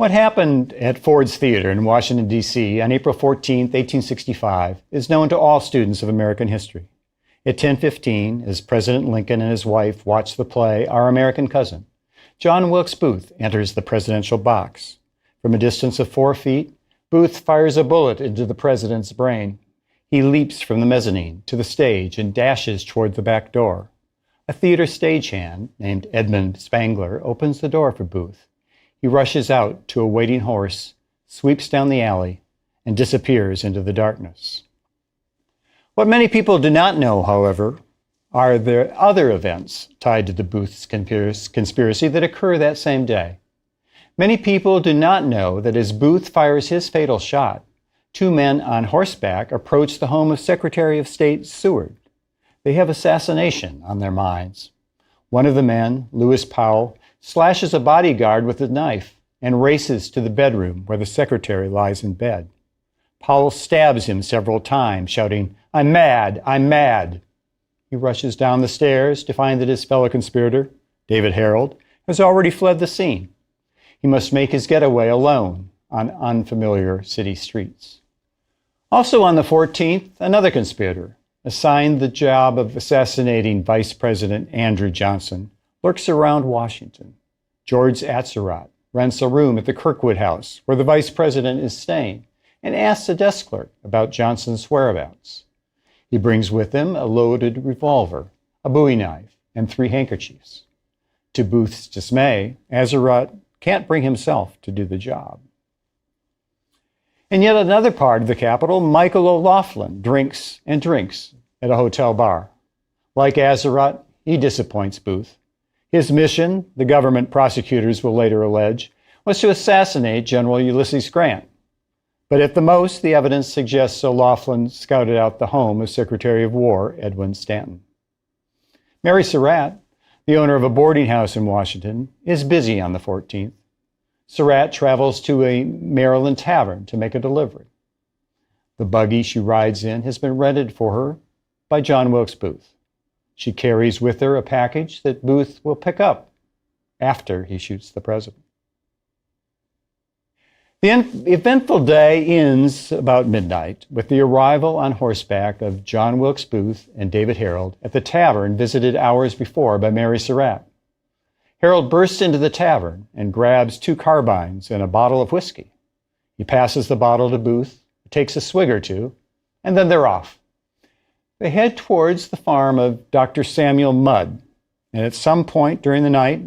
What happened at Ford's Theater in Washington, D.C. on April 14, 1865 is known to all students of American history. At 10:15, as President Lincoln and his wife watch the play Our American Cousin, John Wilkes Booth enters the presidential box. From a distance of 4 feet, Booth fires a bullet into the president's brain. He leaps from the mezzanine to the stage and dashes toward the back door. A theater stagehand named Edmund Spangler opens the door for Booth. He rushes out to a waiting horse, sweeps down the alley, and disappears into the darkness. What many people do not know, however, are the other events tied to the Booth's conspiracy that occur that same day. Many people do not know that as Booth fires his fatal shot, 2 men on horseback approach the home of Secretary of State Seward. They have assassination on their minds. One of the men, Lewis Powell, slashes a bodyguard with a knife and races to the bedroom where the secretary lies in bed. Powell stabs him several times, shouting, "I'm mad, I'm mad." He rushes down the stairs to find that his fellow conspirator, David Harold, has already fled the scene. He must make his getaway alone on unfamiliar city streets. Also on the 14th, another conspirator, assigned the job of assassinating Vice President Andrew Johnson, lurks around Washington. George Atzerodt rents a room at the Kirkwood House where the vice president is staying and asks a desk clerk about Johnson's whereabouts. He brings with him a loaded revolver, a Bowie knife, and 3 handkerchiefs. To Booth's dismay, Atzerodt can't bring himself to do the job. In yet another part of the Capitol, Michael O'Loughlin drinks and drinks at a hotel bar. Like Atzerodt, he disappoints Booth. His mission, the government prosecutors will later allege, was to assassinate General Ulysses Grant. But at the most, the evidence suggests O'Loughlin scouted out the home of Secretary of War Edwin Stanton. Mary Surratt, the owner of a boarding house in Washington, is busy on the 14th. Surratt travels to a Maryland tavern to make a delivery. The buggy she rides in has been rented for her by John Wilkes Booth. She carries with her a package that Booth will pick up after he shoots the president. The eventful day ends about midnight with the arrival on horseback of John Wilkes Booth and David Harold at the tavern visited hours before by Mary Surratt. Harold bursts into the tavern and grabs 2 carbines and a bottle of whiskey. He passes the bottle to Booth, takes a swig or two, and then they're off. They head towards the farm of Dr. Samuel Mudd, and at some point during the night,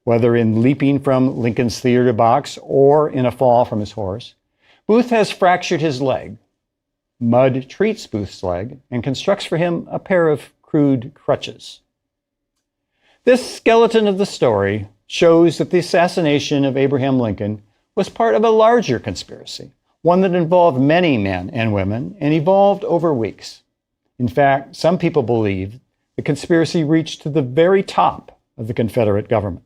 whether in leaping from Lincoln's theater box or in a fall from his horse, Booth has fractured his leg. Mudd treats Booth's leg and constructs for him a pair of crude crutches. This skeleton of the story shows that the assassination of Abraham Lincoln was part of a larger conspiracy, one that involved many men and women and evolved over weeks. In fact, some people believe the conspiracy reached to the very top of the Confederate government.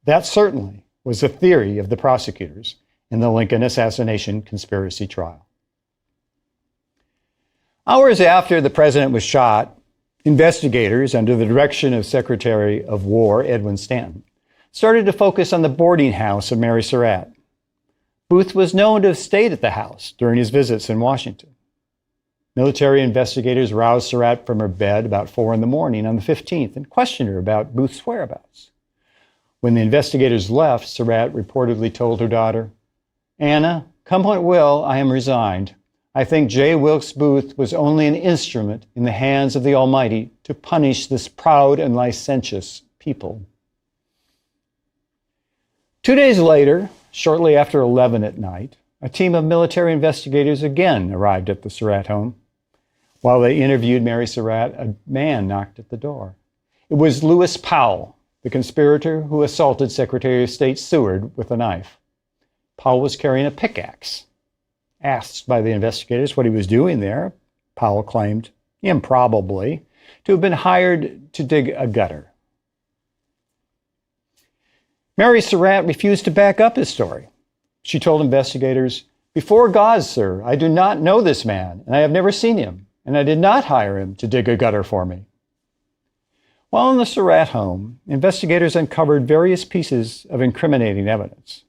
That certainly was the theory of the prosecutors in the Lincoln assassination conspiracy trial. Hours after the president was shot, investigators, under the direction of Secretary of War Edwin Stanton, started to focus on the boarding house of Mary Surratt. Booth was known to have stayed at the house during his visits in Washington. Military investigators roused Surratt from her bed about 4 a.m. on the 15th and questioned her about Booth's whereabouts. When the investigators left, Surratt reportedly told her daughter, "Anna, come what will, I am resigned. I think J. Wilkes Booth was only an instrument in the hands of the Almighty to punish this proud and licentious people." 2 days later, shortly after 11 at night, a team of military investigators again arrived at the Surratt home. While they interviewed Mary Surratt, a man knocked at the door. It was Lewis Powell, the conspirator who assaulted Secretary of State Seward with a knife. Powell was carrying a pickaxe. Asked by the investigators what he was doing there, Powell claimed, improbably, to have been hired to dig a gutter. Mary Surratt refused to back up his story. She told investigators, "Before God, sir, I do not know this man, and I have never seen him, and I did not hire him to dig a gutter for me." While in the Surratt home, investigators uncovered various pieces of incriminating evidence.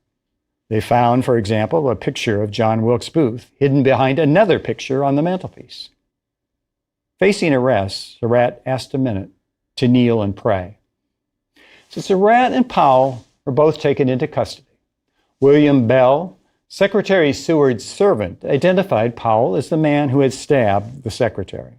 They found, for example, a picture of John Wilkes Booth hidden behind another picture on the mantelpiece. Facing arrest, Surratt asked a minute to kneel and pray. So Surratt and Powell were both taken into custody. William Bell, Secretary Seward's servant, identified Powell as the man who had stabbed the secretary.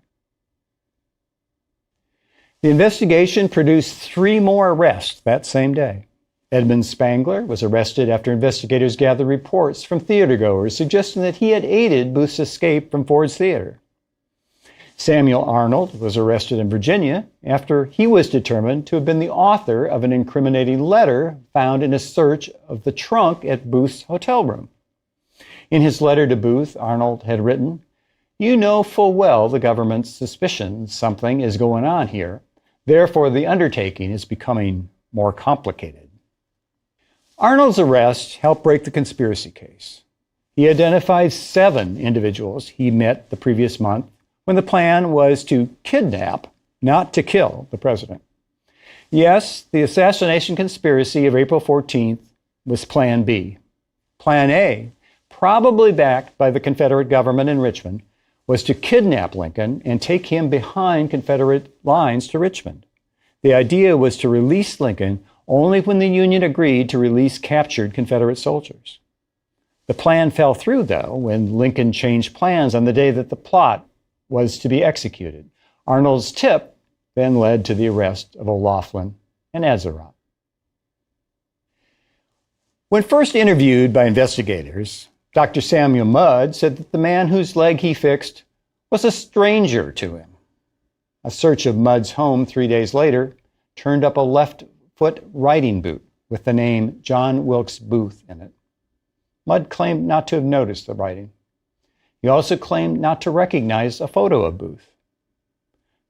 The investigation produced 3 more arrests that same day. Edmund Spangler was arrested after investigators gathered reports from theatergoers suggesting that he had aided Booth's escape from Ford's Theater. Samuel Arnold was arrested in Virginia after he was determined to have been the author of an incriminating letter found in a search of the trunk at Booth's hotel room. In his letter to Booth, Arnold had written, "You know full well the government's suspicion something is going on here. Therefore, the undertaking is becoming more complicated." Arnold's arrest helped break the conspiracy case. He identified 7 individuals he met the previous month when the plan was to kidnap, not to kill, the president. Yes, the assassination conspiracy of April 14th was Plan B. Plan A, probably backed by the Confederate government in Richmond, was to kidnap Lincoln and take him behind Confederate lines to Richmond. The idea was to release Lincoln only when the Union agreed to release captured Confederate soldiers. The plan fell through, though, when Lincoln changed plans on the day that the plot was to be executed. Arnold's tip then led to the arrest of O'Laughlin and Atzerodt. When first interviewed by investigators, Dr. Samuel Mudd said that the man whose leg he fixed was a stranger to him. A search of Mudd's home 3 days later turned up a left foot riding boot with the name John Wilkes Booth in it. Mudd claimed not to have noticed the writing. He also claimed not to recognize a photo of Booth.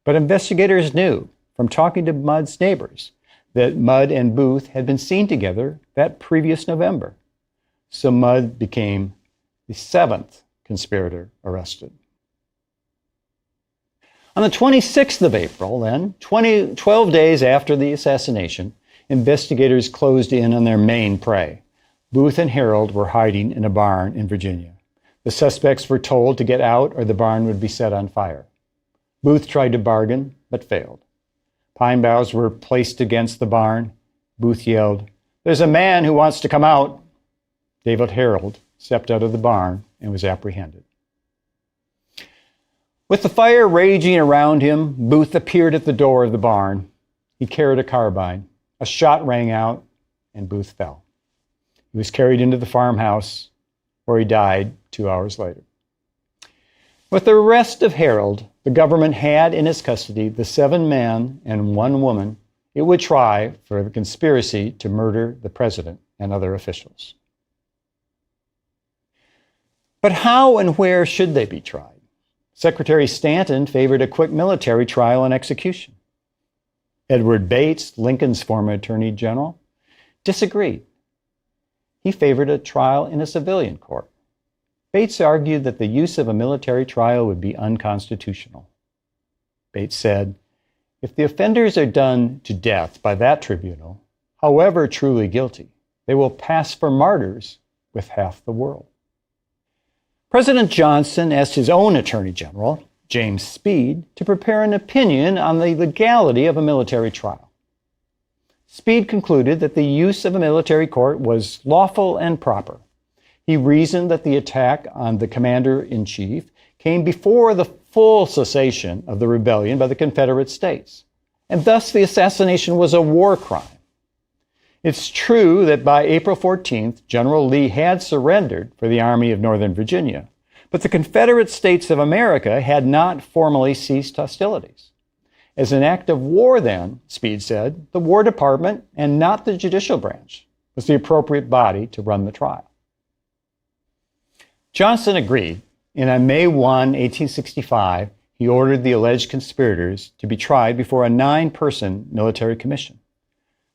But investigators knew from talking to Mudd's neighbors that Mudd and Booth had been seen together that previous November. So Mudd became the 7th conspirator arrested. On the 26th of April, then, 12 days after the assassination, investigators closed in on their main prey. Booth and Herold were hiding in a barn in Virginia. The suspects were told to get out or the barn would be set on fire. Booth tried to bargain, but failed. Pine boughs were placed against the barn. Booth yelled, "There's a man who wants to come out." David Herold stepped out of the barn and was apprehended. With the fire raging around him, Booth appeared at the door of the barn. He carried a carbine. A shot rang out, and Booth fell. He was carried into the farmhouse, where he died 2 hours later. With the arrest of Herold, the government had in its custody the 7 men and 1 woman it would try for the conspiracy to murder the president and other officials. But how and where should they be tried? Secretary Stanton favored a quick military trial and execution. Edward Bates, Lincoln's former Attorney General, disagreed. He favored a trial in a civilian court. Bates argued that the use of a military trial would be unconstitutional. Bates said, "If the offenders are done to death by that tribunal, however truly guilty, they will pass for martyrs with half the world." President Johnson asked his own Attorney General, James Speed, to prepare an opinion on the legality of a military trial. Speed concluded that the use of a military court was lawful and proper. He reasoned that the attack on the commander-in-chief came before the full cessation of the rebellion by the Confederate States, and thus the assassination was a war crime. It's true that by April 14th, General Lee had surrendered for the Army of Northern Virginia, but the Confederate States of America had not formally ceased hostilities. As an act of war then, Speed said, the War Department, and not the judicial branch, was the appropriate body to run the trial. Johnson agreed, and on May 1, 1865, he ordered the alleged conspirators to be tried before a 9-person military commission.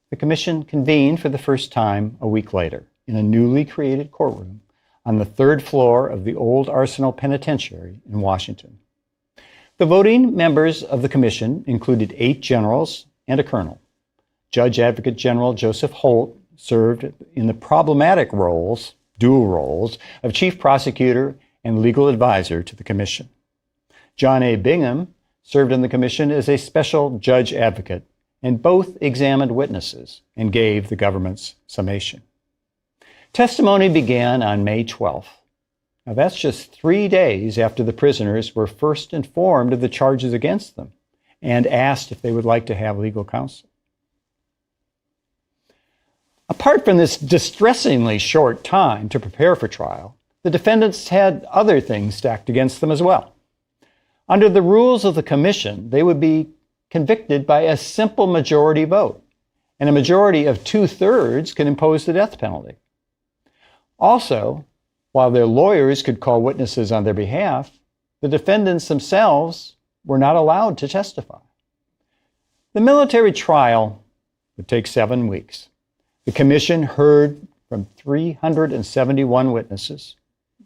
The commission convened for the first time a week later in a newly created courtroom on the 3rd floor of the old Arsenal Penitentiary in Washington. The voting members of the commission included 8 generals and a colonel. Judge Advocate General Joseph Holt served in the problematic roles dual roles of chief prosecutor and legal advisor to the commission. John A. Bingham served on the commission as a special judge advocate, and both examined witnesses and gave the government's summation. Testimony began on May 12th. Now, that's just 3 days after the prisoners were first informed of the charges against them and asked if they would like to have legal counsel. Apart from this distressingly short time to prepare for trial, the defendants had other things stacked against them as well. Under the rules of the commission, they would be convicted by a simple majority vote, and a majority of 2/3 can impose the death penalty. Also, while their lawyers could call witnesses on their behalf, the defendants themselves were not allowed to testify. The military trial would take 7 weeks. The commission heard from 371 witnesses.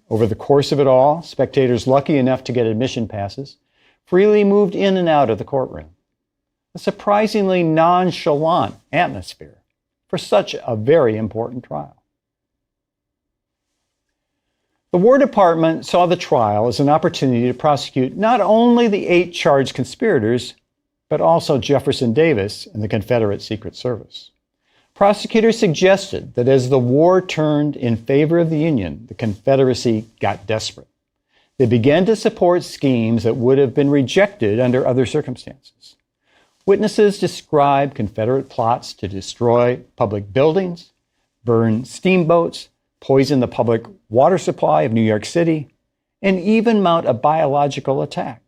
Over the course of it all, spectators lucky enough to get admission passes freely moved in and out of the courtroom. A surprisingly nonchalant atmosphere for such a very important trial. The War Department saw the trial as an opportunity to prosecute not only the 8 charged conspirators, but also Jefferson Davis and the Confederate Secret Service. Prosecutors suggested that as the war turned in favor of the Union, the Confederacy got desperate. They began to support schemes that would have been rejected under other circumstances. Witnesses described Confederate plots to destroy public buildings, burn steamboats, poison the public water supply of New York City, and even mount a biological attack.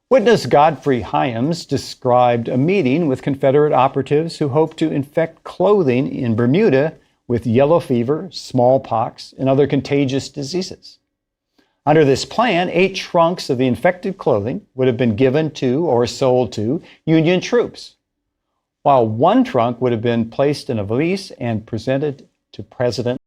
Witness Godfrey Hyams described a meeting with Confederate operatives who hoped to infect clothing in Bermuda with yellow fever, smallpox, and other contagious diseases. Under this plan, 8 trunks of the infected clothing would have been given to or sold to Union troops, while 1 trunk would have been placed in a valise and presented to President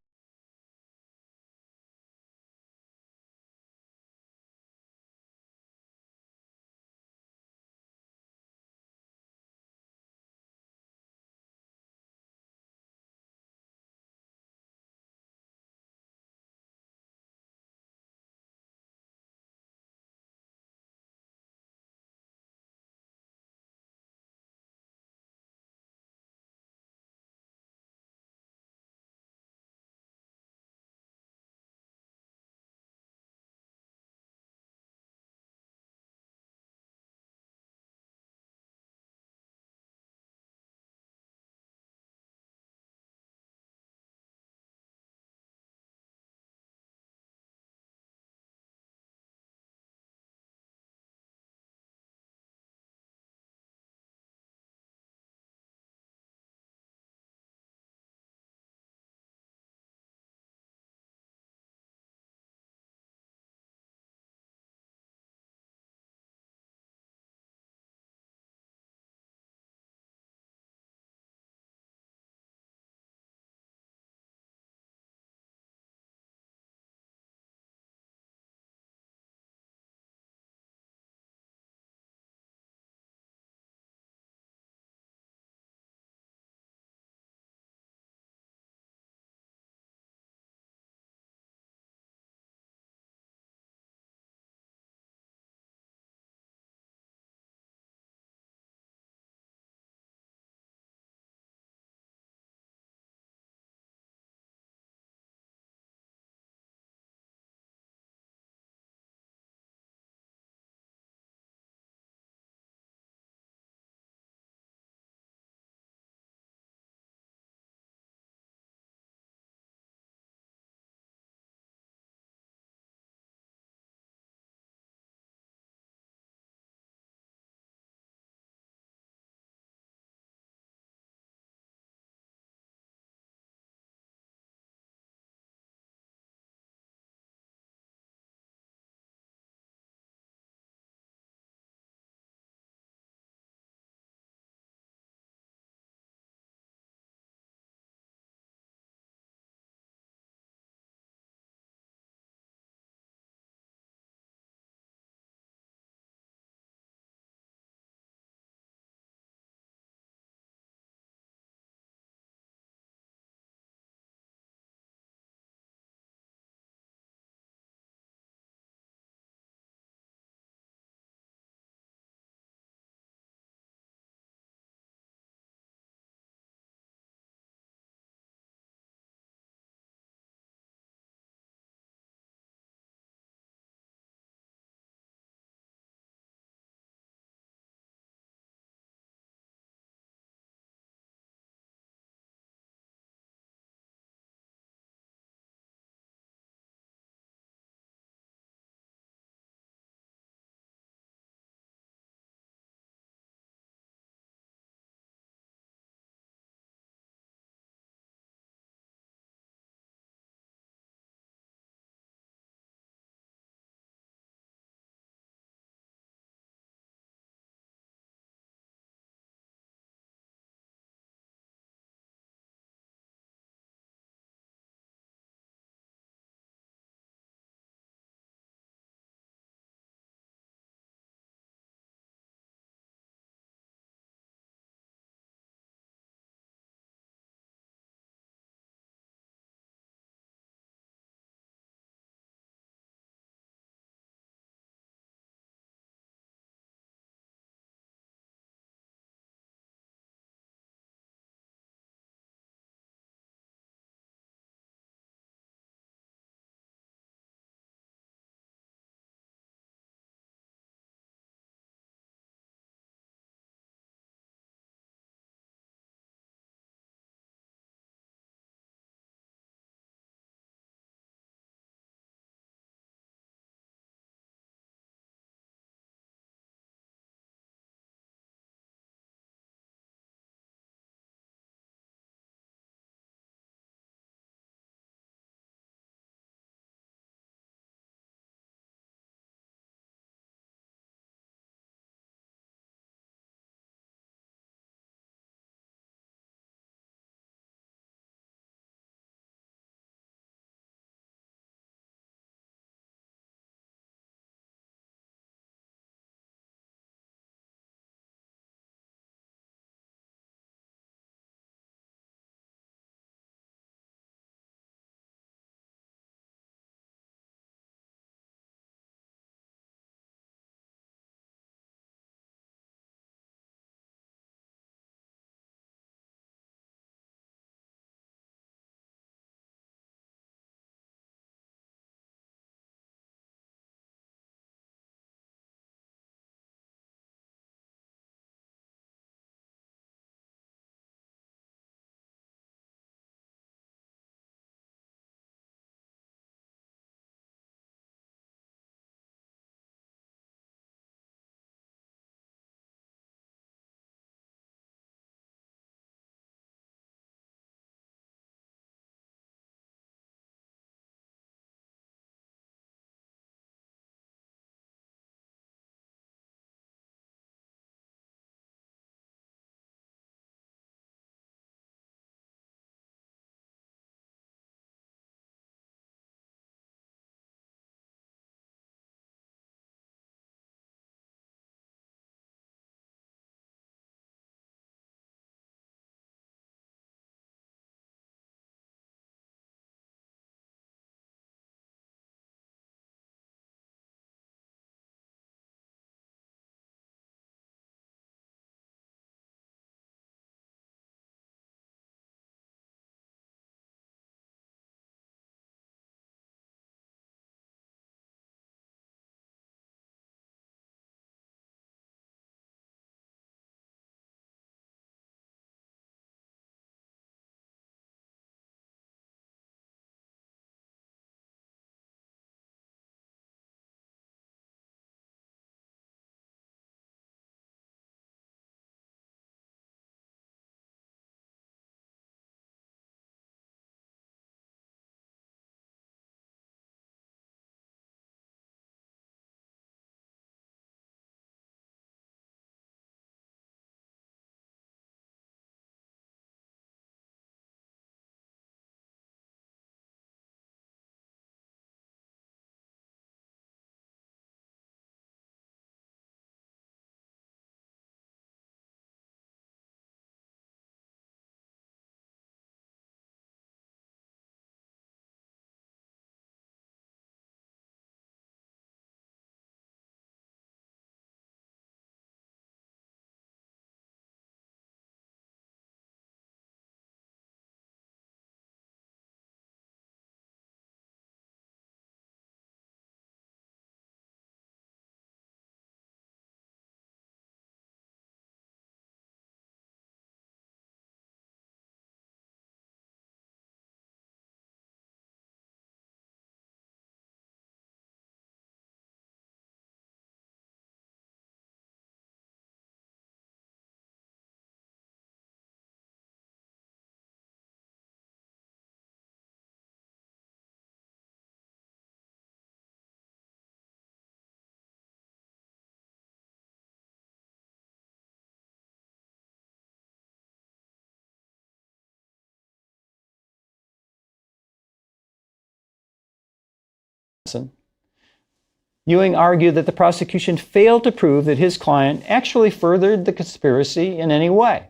Ewing argued that the prosecution failed to prove that his client actually furthered the conspiracy in any way.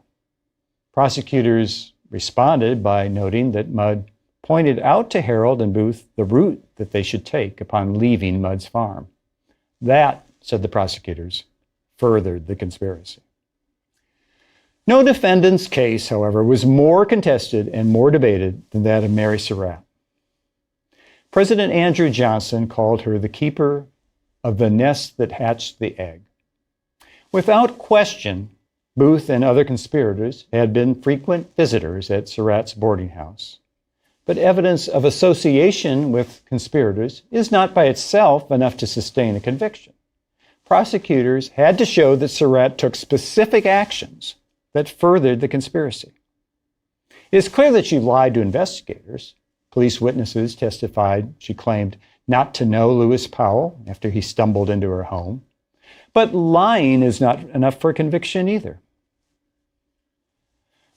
Prosecutors responded by noting that Mudd pointed out to Harold and Booth the route that they should take upon leaving Mudd's farm. That, said the prosecutors, furthered the conspiracy. No defendant's case, however, was more contested and more debated than that of Mary Surratt. President Andrew Johnson called her the keeper of the nest that hatched the egg. Without question, Booth and other conspirators had been frequent visitors at Surratt's boarding house. But evidence of association with conspirators is not by itself enough to sustain a conviction. Prosecutors had to show that Surratt took specific actions that furthered the conspiracy. It is clear that she lied to investigators. Police witnesses testified she claimed not to know Lewis Powell after he stumbled into her home. But lying is not enough for a conviction either.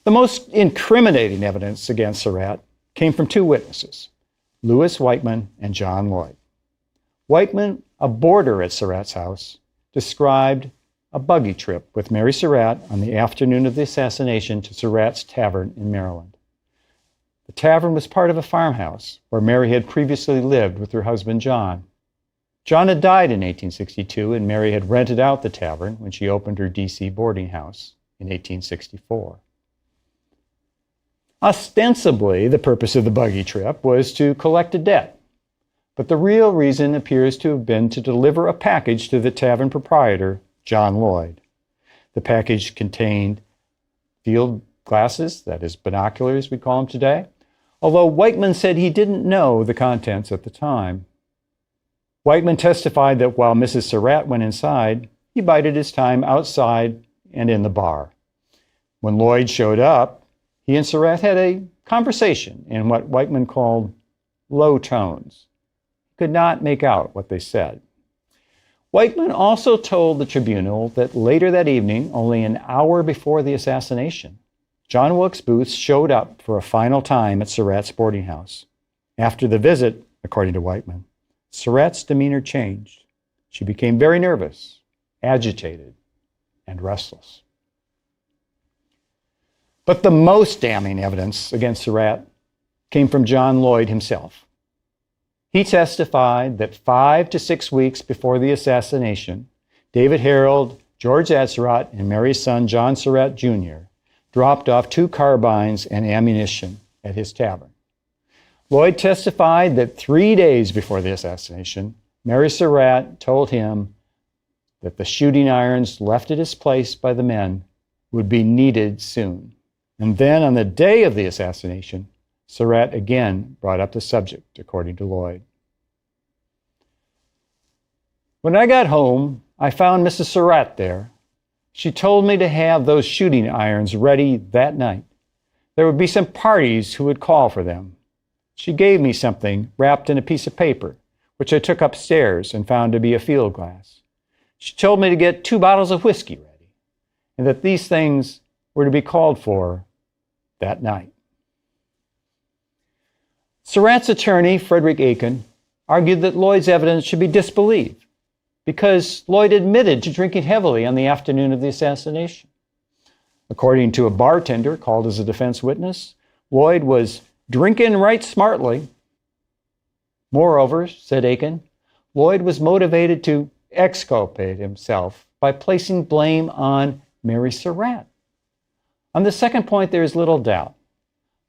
The most incriminating evidence against Surratt came from two witnesses, Lewis Whiteman and John Lloyd. Whiteman, a boarder at Surratt's house, described a buggy trip with Mary Surratt on the afternoon of the assassination to Surratt's Tavern in Maryland. The tavern was part of a farmhouse where Mary had previously lived with her husband John. John had died in 1862, and Mary had rented out the tavern when she opened her D.C. boarding house in 1864. Ostensibly, the purpose of the buggy trip was to collect a debt, but the real reason appears to have been to deliver a package to the tavern proprietor, John Lloyd. The package contained field glasses, that is binoculars we call them today, although Whiteman said he didn't know the contents at the time. Whiteman testified that while Mrs. Surratt went inside, he bided his time outside and in the bar. When Lloyd showed up, he and Surratt had a conversation in what Whiteman called low tones. He could not make out what they said. Whiteman also told the tribunal that later that evening, only an hour before the assassination, John Wilkes Booth showed up for a final time at Surratt's boarding house. After the visit, according to Whiteman, Surratt's demeanor changed. She became very nervous, agitated, and restless. But the most damning evidence against Surratt came from John Lloyd himself. He testified that 5 to 6 weeks before the assassination, David Harold, George Atzerodt, and Mary's son, John Surratt Jr., dropped off 2 carbines and ammunition at his tavern. Lloyd testified that 3 days before the assassination, Mary Surratt told him that the shooting irons left at his place by the men would be needed soon. And then on the day of the assassination, Surratt again brought up the subject, according to Lloyd. When I got home, I found Mrs. Surratt there. She told me to have those shooting irons ready that night. There would be some parties who would call for them. She gave me something wrapped in a piece of paper, which I took upstairs and found to be a field glass. She told me to get 2 bottles of whiskey ready, and that these things were to be called for that night. Surratt's attorney, Frederick Aiken, argued that Lloyd's evidence should be disbelieved because Lloyd admitted to drinking heavily on the afternoon of the assassination. According to a bartender called as a defense witness, Lloyd was drinking right smartly. Moreover, said Aiken, Lloyd was motivated to exculpate himself by placing blame on Mary Surratt. On the second point, there is little doubt.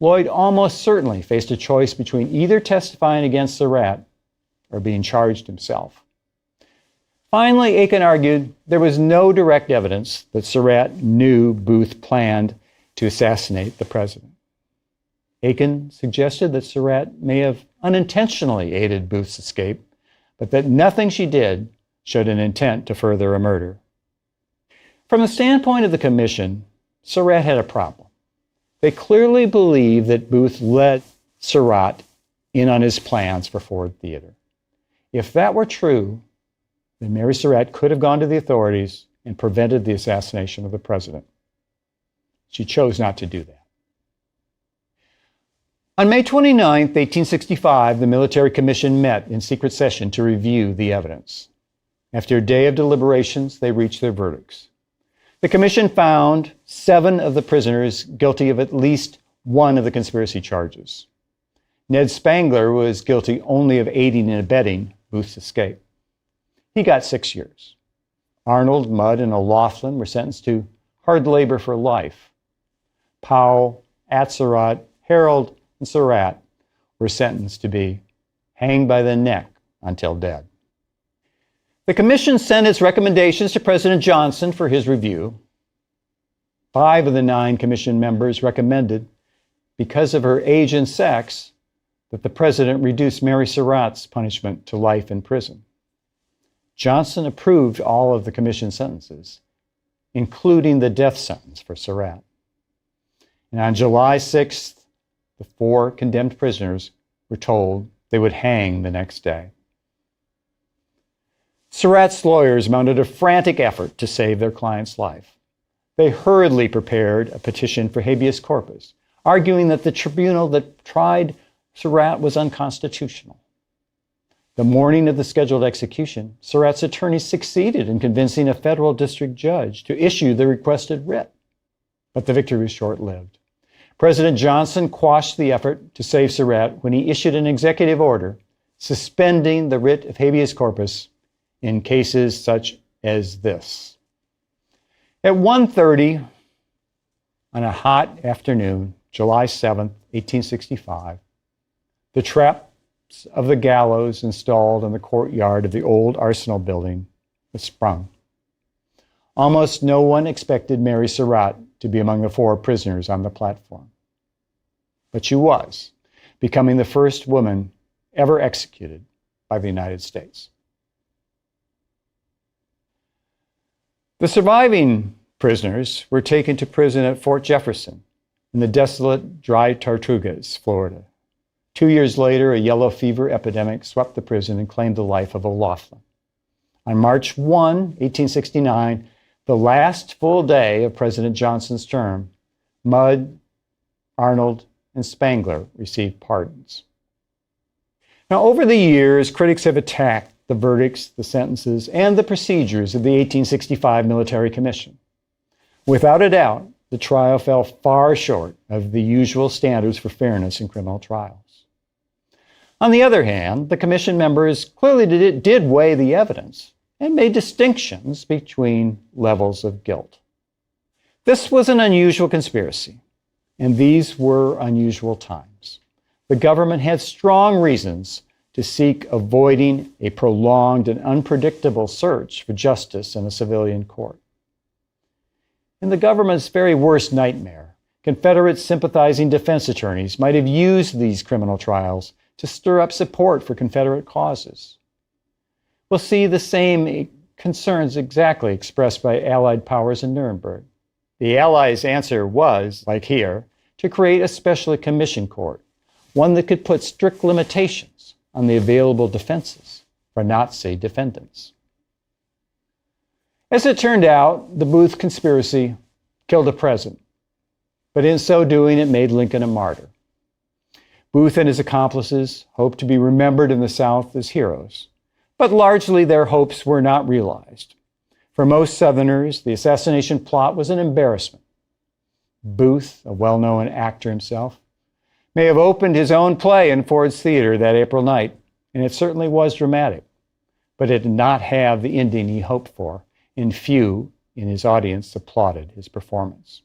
Lloyd almost certainly faced a choice between either testifying against Surratt or being charged himself. Finally, Aiken argued there was no direct evidence that Surratt knew Booth planned to assassinate the president. Aiken suggested that Surratt may have unintentionally aided Booth's escape, but that nothing she did showed an intent to further a murder. From the standpoint of the commission, Surratt had a problem. They clearly believed that Booth let Surratt in on his plans for Ford Theater. If that were true, then Mary Surratt could have gone to the authorities and prevented the assassination of the president. She chose not to do that. On May 29, 1865, the military commission met in secret session to review the evidence. After a day of deliberations, they reached their verdicts. The commission found 7 of the prisoners guilty of at least one of the conspiracy charges. Ned Spangler was guilty only of aiding and abetting Booth's escape. He got 6 years. Arnold, Mudd, and O'Loughlin were sentenced to hard labor for life. Powell, Atzerodt, Harold, and Surratt were sentenced to be hanged by the neck until dead. The commission sent its recommendations to President Johnson for his review. 5 of the 9 commission members recommended, because of her age and sex, that the president reduce Mary Surratt's punishment to life in prison. Johnson approved all of the commission sentences, including the death sentence for Surratt. And on July 6th, the 4 condemned prisoners were told they would hang the next day. Surratt's lawyers mounted a frantic effort to save their client's life. They hurriedly prepared a petition for habeas corpus, arguing that the tribunal that tried Surratt was unconstitutional. The morning of the scheduled execution, Surratt's attorneys succeeded in convincing a federal district judge to issue the requested writ. But the victory was short-lived. President Johnson quashed the effort to save Surratt when he issued an executive order suspending the writ of habeas corpus in cases such as this. At 1:30 on a hot afternoon, July 7th, 1865, the traps of the gallows installed in the courtyard of the old Arsenal building was sprung. Almost no one expected Mary Surratt to be among the 4 prisoners on the platform. But she was, becoming the first woman ever executed by the United States. The surviving prisoners were taken to prison at Fort Jefferson in the desolate Dry Tortugas, Florida. 2 years later, a yellow fever epidemic swept the prison and claimed the life of O'Loughlin. On March 1, 1869, the last full day of President Johnson's term, Mudd, Arnold, and Spangler received pardons. Now, over the years, critics have attacked the verdicts, the sentences, and the procedures of the 1865 Military Commission. Without a doubt, the trial fell far short of the usual standards for fairness in criminal trials. On the other hand, the commission members clearly did weigh the evidence and made distinctions between levels of guilt. This was an unusual conspiracy, and these were unusual times. The government had strong reasons to seek avoiding a prolonged and unpredictable search for justice in a civilian court. In the government's very worst nightmare, Confederate sympathizing defense attorneys might have used these criminal trials to stir up support for Confederate causes. We'll see the same concerns exactly expressed by Allied powers in Nuremberg. The Allies' answer was, like here, to create a specially commissioned court, one that could put strict limitations on the available defenses for Nazi defendants. As it turned out, the Booth conspiracy killed a president, but in so doing, it made Lincoln a martyr. Booth and his accomplices hoped to be remembered in the South as heroes, but largely their hopes were not realized. For most Southerners, the assassination plot was an embarrassment. Booth, a well-known actor himself, may have opened his own play in Ford's Theater that April night, and it certainly was dramatic, but it did not have the ending he hoped for, and few in his audience applauded his performance.